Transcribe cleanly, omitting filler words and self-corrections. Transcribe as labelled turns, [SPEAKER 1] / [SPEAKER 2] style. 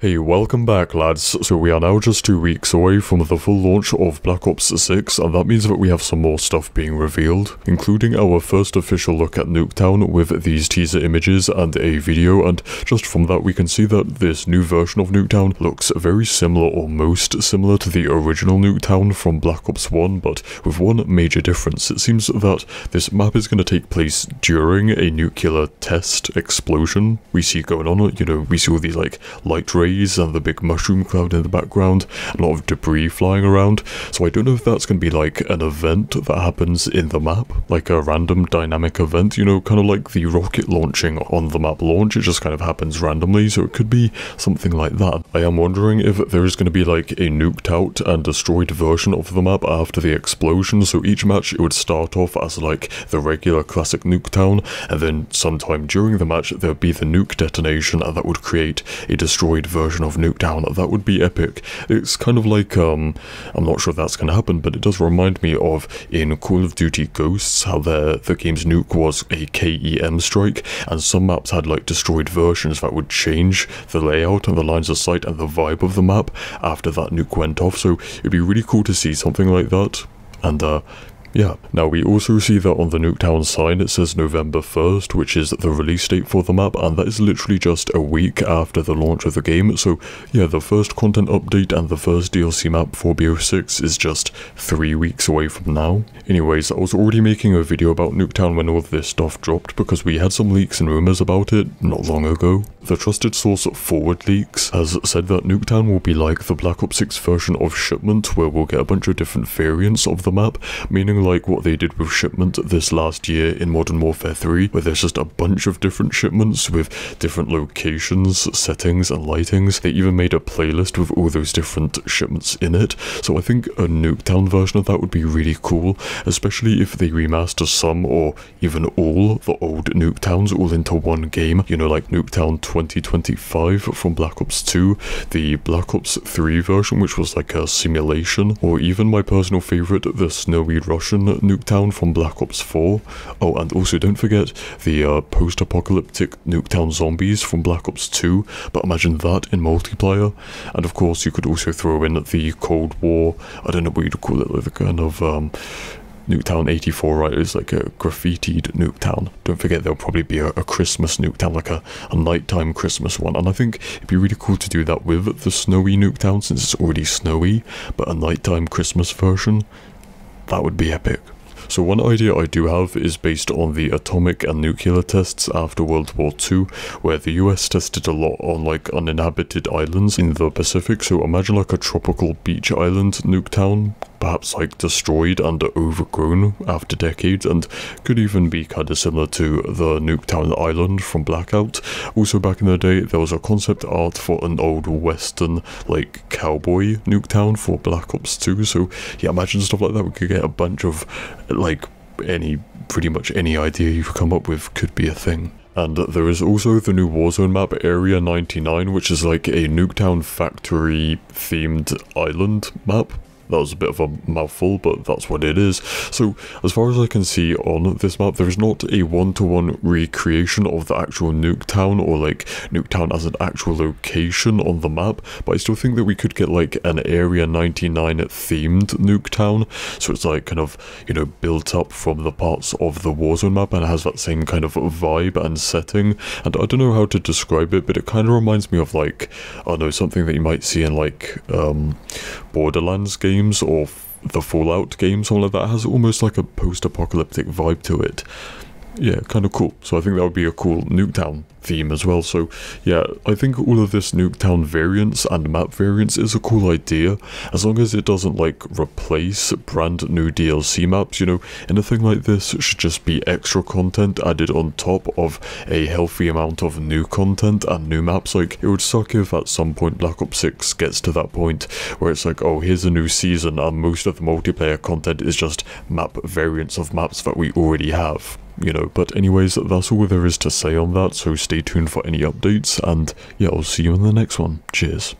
[SPEAKER 1] Hey, welcome back lads. So we are now just 2 weeks away from the full launch of Black Ops 6, and that means that we have some more stuff being revealed, including our first official look at Nuketown with these teaser images and a video, and just from that we can see that this new version of Nuketown looks very similar, or most similar, to the original Nuketown from Black Ops 1, but with one major difference. It seems that this map is going to take place during a nuclear test explosion we see going on. You know, we see all these like light rays and the big mushroom cloud in the background, a lot of debris flying around, so I don't know if that's going to be like an event that happens in the map, like a random dynamic event, you know, kind of like the rocket launching on the map launch. It just kind of happens randomly, so it could be something like that. I am wondering if there is going to be like a nuked out and destroyed version of the map after the explosion, so each match it would start off as like the regular classic Nuketown, and then sometime during the match there would be the nuke detonation, and that would create a destroyed version of Nuketown. That would be epic. It's kind of like, I'm not sure if that's going to happen, but it does remind me of in Call of Duty Ghosts, how the game's nuke was a KEM strike, and some maps had like destroyed versions that would change the layout and the lines of sight and the vibe of the map after that nuke went off, so it'd be really cool to see something like that. And yeah, now we also see that on the Nuketown sign it says November 1st, which is the release date for the map, and that is literally just a week after the launch of the game, so yeah, the first content update and the first DLC map for BO6 is just 3 weeks away from now. Anyways, I was already making a video about Nuketown when all of this stuff dropped, because we had some leaks and rumours about it not long ago. The trusted source Forward Leaks has said that Nuketown will be like the Black Ops 6 version of Shipment, where we'll get a bunch of different variants of the map, meaning like what they did with Shipment this last year in Modern Warfare 3, where there's just a bunch of different shipments with different locations, settings and lightings. They even made a playlist with all those different shipments in it, so I think a Nuketown version of that would be really cool, especially if they remaster some or even all the old Nuketowns all into one game, you know, like Nuketown 2025 from Black Ops 2, the Black Ops 3 version which was like a simulation, or even my personal favourite, the Snowy Russian Nuketown from Black Ops 4. Oh, and also don't forget the post-apocalyptic Nuketown zombies from Black Ops 2, but imagine that in multiplayer. And of course you could also throw in the Cold War, I don't know what you'd call it, like the kind of Nuketown 84, right? It's like a graffitied Nuketown. Don't forget there'll probably be a Christmas Nuketown, like a nighttime Christmas one, and I think it'd be really cool to do that with the snowy Nuketown since it's already snowy, but a nighttime Christmas version, that would be epic. So one idea I do have is based on the atomic and nuclear tests after World War II, where the US tested a lot on like uninhabited islands in the Pacific, so imagine like a tropical beach island Nuketown, perhaps like destroyed and overgrown after decades, and could even be kind of similar to the Nuketown island from Blackout. Also back in the day there was a concept art for an old western like cowboy Nuketown for Black Ops 2, so yeah, imagine stuff like that. We could get a bunch of like pretty much any idea you could come up with could be a thing. And there is also the new Warzone map, Area 99, which is like a Nuketown factory themed island map. That was a bit of a mouthful, but that's what it is. So, as far as I can see on this map, there is not a one-to-one recreation of the actual Nuketown, or like Nuketown as an actual location on the map, but I still think that we could get like an Area 99 themed Nuketown, so it's like kind of, you know, built up from the parts of the Warzone map and has that same kind of vibe and setting, and I don't know how to describe it, but it kind of reminds me of like, I don't know, something that you might see in like Borderlands games or the Fallout game, something like that. It has almost like a post-apocalyptic vibe to it. Yeah, kind of cool. So I think that would be a cool Nuketown theme as well. So yeah, I think all of this Nuketown variants and map variants is a cool idea, as long as it doesn't like replace brand new DLC maps. You know, anything like this should just be extra content added on top of a healthy amount of new content and new maps. Like, it would suck if at some point Black Ops 6 gets to that point where it's like, oh, here's a new season and most of the multiplayer content is just map variants of maps that we already have, you know. But anyways, that's all there is to say on that, so stay tuned for any updates, and yeah, I'll see you in the next one. Cheers.